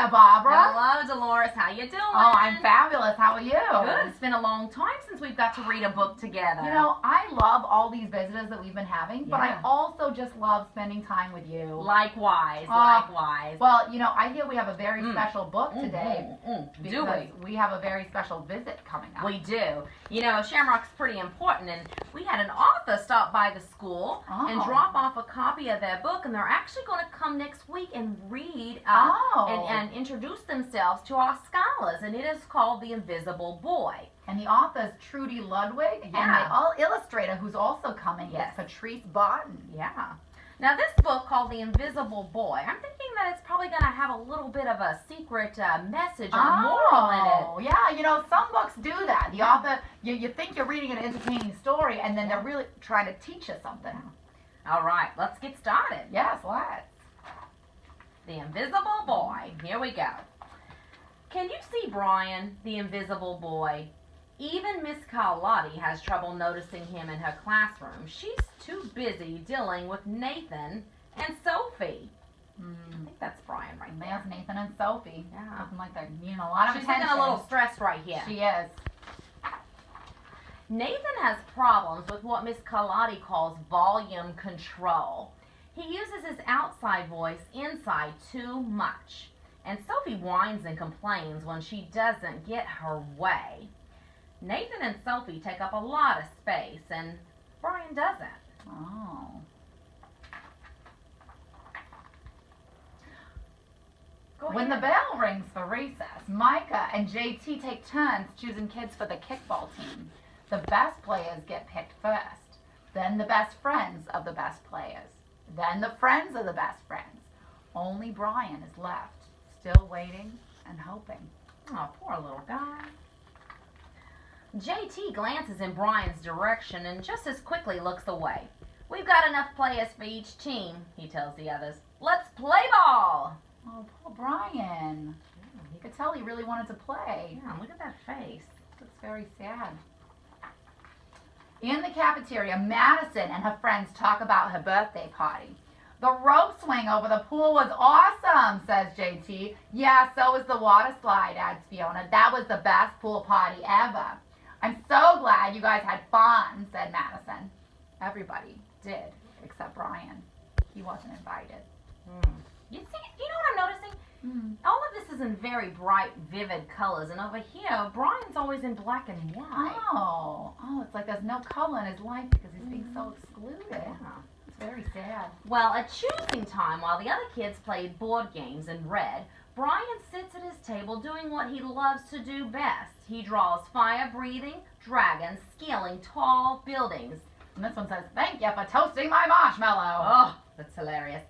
there, Barbara. Hello, Dolores. How you doing? Oh, I'm fabulous. How are you? Good. It's been a long time since we've got to read a book together. You know, I love all these visitors that we've been having, but I Yeah. also just love spending time with you. Likewise, likewise. Well, you know, I hear we have a very special book today. Do we? We have a very special visit coming up. We do. You know, Shamrock's pretty important, and we had an author stop by the school and drop off a copy of their book, and they're actually going to come next week and read and introduce themselves to our scholars, and it is called The Invisible Boy. And the author is Trudy Ludwig, and the illustrator who's also coming is Patrice Barton. Yeah. Now, this book called The Invisible Boy, I'm thinking that it's probably going to have a little bit of a secret message or moral in it. Oh, yeah. You know, some books do that. The author, you think you're reading an entertaining story, and then they're really trying to teach you something. All right, let's get started. Yes, let's. The Invisible Boy. Here we go. Can you see Brian, the invisible boy? Even Miss Carlotti has trouble noticing him in her classroom. She's too busy dealing with Nathan and Sophie. I think that's Brian right there. There's Nathan and Sophie. Yeah. Looking like they're needing a lot of She's attention. looking a little stressed right here. She is. Nathan has problems with what Miss Carlotti calls volume control. He uses his outside voice inside too much. And Sophie whines and complains when she doesn't get her way. Nathan and Sophie take up a lot of space, and Brian doesn't. Oh. When the bell rings for recess, Micah and JT take turns choosing kids for the kickball team. The best players get picked first, then the best friends of the best players, then the friends of the best friends. Only Brian is left, still waiting and hoping. Oh, poor little guy. JT glances in Brian's direction and just as quickly looks away. We've got enough players for each team, he tells the others. Let's play ball! Oh, poor Brian. You could tell he really wanted to play. Yeah, look at that face. Looks very sad. In the cafeteria, Madison and her friends talk about her birthday party. The rope swing over the pool was awesome, says JT. Yeah, so was the water slide, adds Fiona. That was the best pool party ever. I'm so glad you guys had fun, said Madison. Everybody did, except Brian. He wasn't invited. You know what I'm noticing? All of this is in very bright, vivid colors, and over here, Brian's always in black and white. Oh, it's like there's no color in his life because he's being so excluded. Yeah. It's very sad. Well, at choosing time, while the other kids played board games and read, Brian sits at his table doing what he loves to do best. He draws fire-breathing dragons scaling tall buildings. And this one says, thank you for toasting my marshmallow. Oh, that's hilarious.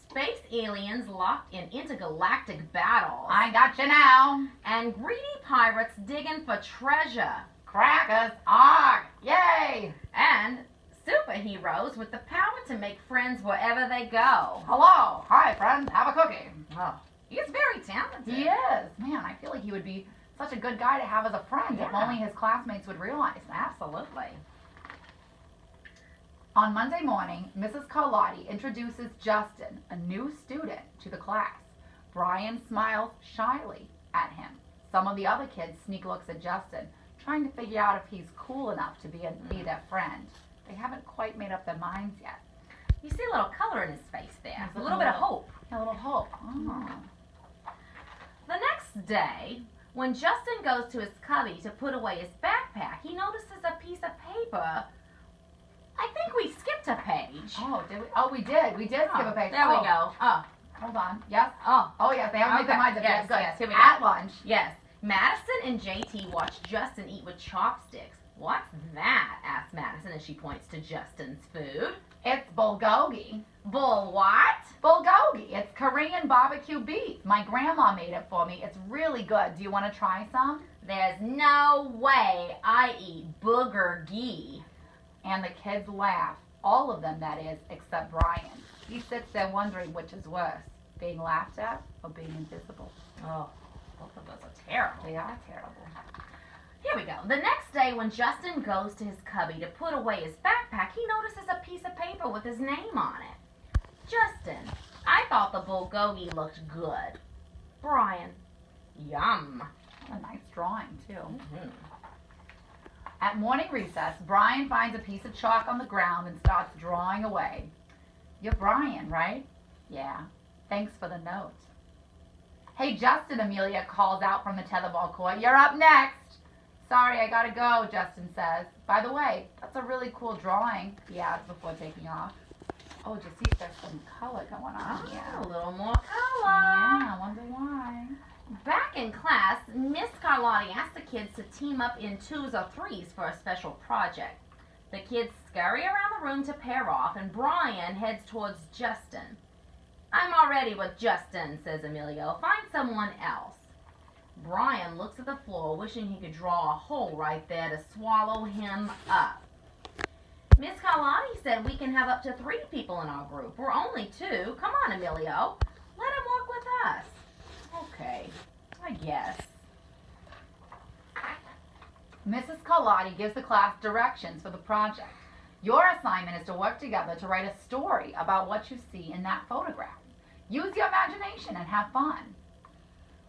Space aliens locked in intergalactic battles. I got you now. And greedy pirates digging for treasure. Crackers. Arg. Yay. And superheroes with the power to make friends wherever they go. Hello. Hi, friend. Have a cookie. Oh, he's very talented. He is. Man, I feel like he would be such a good guy to have as a friend if only his classmates would realize that. Absolutely. On Monday morning, Mrs. Carlotti introduces Justin, a new student, to the class. Brian smiles shyly at him. Some of the other kids sneak looks at Justin, trying to figure out if he's cool enough to be their friend. They haven't quite made up their minds yet. You see a little color in his face there. A little bit of hope. A little hope. Oh. The next day, when Justin goes to his cubby to put away his backpack, he notices a piece of paper. I think we skipped a page. Oh, did we? Oh, we did. We did skip a page. There we go. Oh. Hold on. Yes. Oh, yes. They haven't made their minds up yet. Good. Yes, here we go. At lunch. Yes. Madison and JT watch Justin eat with chopsticks. What's that? Asks Madison as she points to Justin's food. It's bulgogi. Bull what? Bulgogi. It's Korean barbecue beef. My grandma made it for me. It's really good. Do you want to try some? There's no way I eat booger ghee. And the kids laugh. All of them, that is, except Brian. He sits there wondering which is worse, being laughed at or being invisible. Oh, both of those are terrible. They are terrible. Here we go. The next day when Justin goes to his cubby to put away his backpack, he notices a piece of paper with his name on it. Justin, I thought the bulgogi looked good. Brian. Yum. What a nice drawing, too. Mhm. At morning recess, Brian finds a piece of chalk on the ground and starts drawing away. You're Brian, right? Yeah. Thanks for the note. Hey, Justin, Amelia calls out from the tetherball court. You're up next. Sorry, I gotta go, Justin says. By the way, that's a really cool drawing, he adds before taking off. Oh, just see if there's some color going on here. A little more color. Yeah, I wonder why. Back in class, Miss Carlotti asked the kids to team up in 2s or 3s for a special project. The kids scurry around the room to pair off, and Brian heads towards Justin. I'm already with Justin, says Emilio. Find someone else. Brian looks at the floor, wishing he could draw a hole right there to swallow him up. Miss Carlotti said we can have up to 3 people in our group. We're only 2. Come on, Emilio. Let him work with us. Okay, I guess. Mrs. Carlotti gives the class directions for the project. Your assignment is to work together to write a story about what you see in that photograph. Use your imagination and have fun.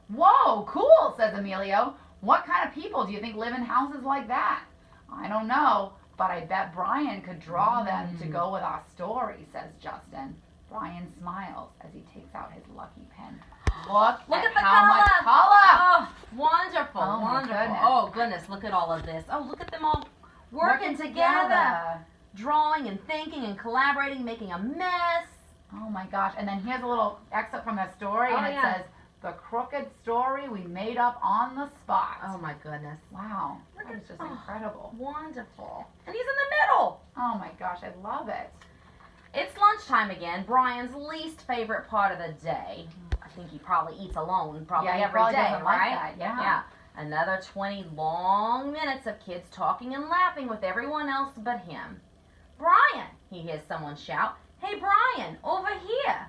Whoa, cool, says Emilio. What kind of people do you think live in houses like that? I don't know, but I bet Brian could draw them to go with our story, says Justin. Brian smiles as he takes out his lucky pen. Look at the how color. much color. Oh, wonderful, Oh, my wonderful. goodness. Oh, goodness, look at all of this. Oh, look at them all working together. Drawing and thinking and collaborating, making a mess. Oh my gosh. And then here's a little excerpt from their story, and it yeah. says, the crooked story we made up on the spot. Oh, my goodness. Wow. Look That at- is just oh. incredible. Wonderful. And he's in the middle. Oh my gosh, I love it. It's lunchtime again, Brian's least favorite part of the day. I think he probably eats alone probably Yeah, he every probably day, doesn't like right? that, yeah. Yeah. Another 20 long minutes of kids talking and laughing with everyone else but him. Brian, he hears someone shout. Hey, Brian, over here.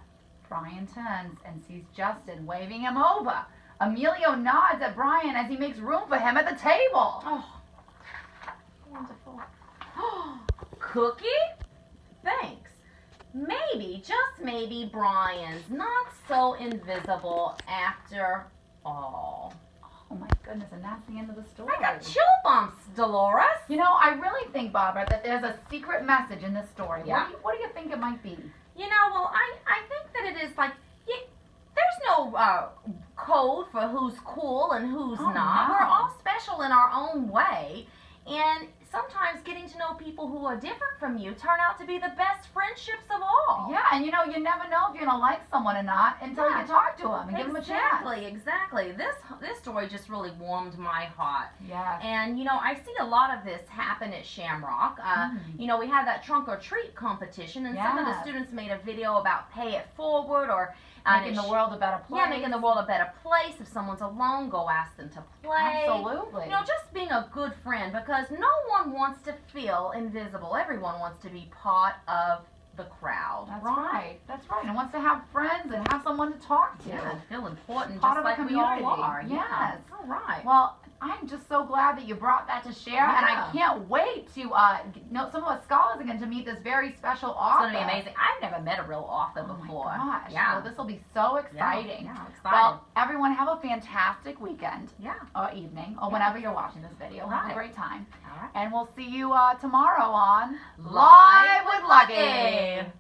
Brian turns and sees Justin waving him over. Emilio nods at Brian as he makes room for him at the table. Oh, wonderful. Cookie? Thanks. Maybe, just maybe, Brian's not so invisible after all. Oh my goodness, and that's the end of the story. I got chill bumps, Dolores. You know, I really think, Barbara, that there's a secret message in this story. Yeah. What do you think it might be? You know, well, I think that it is like, there's no code for who's cool and who's Oh, not. no. We're all special in our own way. And sometimes getting to know people who are different from you turn out to be the best friendships of all. Yeah, and you know, you never know if you're gonna like someone or not until Yeah. you talk to them and give them a chance. Exactly. This story just really warmed my heart. Yes. And, you know, I see a lot of this happen at Shamrock. You know, we had that trunk or treat competition, and some of the Yes. students made a video about pay it forward or Making the world a better place. yeah, making the world a better place. If someone's alone, go ask them to play. Absolutely. You know, just being a good friend, because no one wants to feel invisible. Everyone wants to be part of the crowd. That's right. That's right. And wants to have friends and have someone to talk to. Yeah, feel important, Part just of a like we all community. are. Yes. Yeah. All right. Well, I'm just so glad that you brought that to share, and I Yeah. can't wait to know some of us scholars are going to meet this very special It's author. going to be amazing. I've never met a real author Oh before. my gosh. Yeah. Well, this will be so exciting. Yeah, excited. Well, everyone have a fantastic weekend yeah. or evening or Yeah. whenever you're watching this video. Have a Right. great time. All right. And we'll see you tomorrow on Live with Lucky.